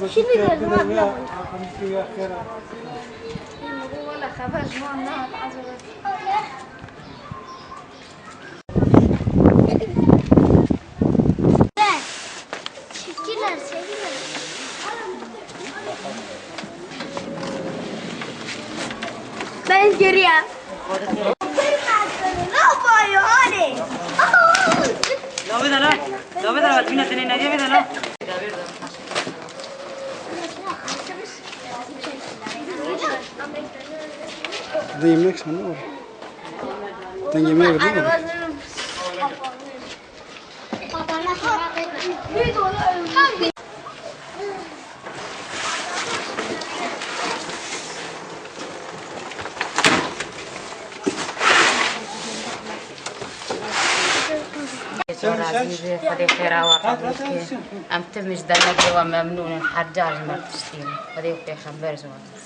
شنو ذا المبلغ؟ ولا خبز ما نهار عزوز شكلها سيئة ben görüyorum. Ne yapıyor hani? Lo vedo là, lo vedo la mattina te ne andiamo, vedo là. ده yemek sana var. Ben yemeğe gidiyorum. عزيزي خذي خيرها وقبلك أم تمش دلقي وممنون حجاج ما تشتيني خذي وقتي خبر زوال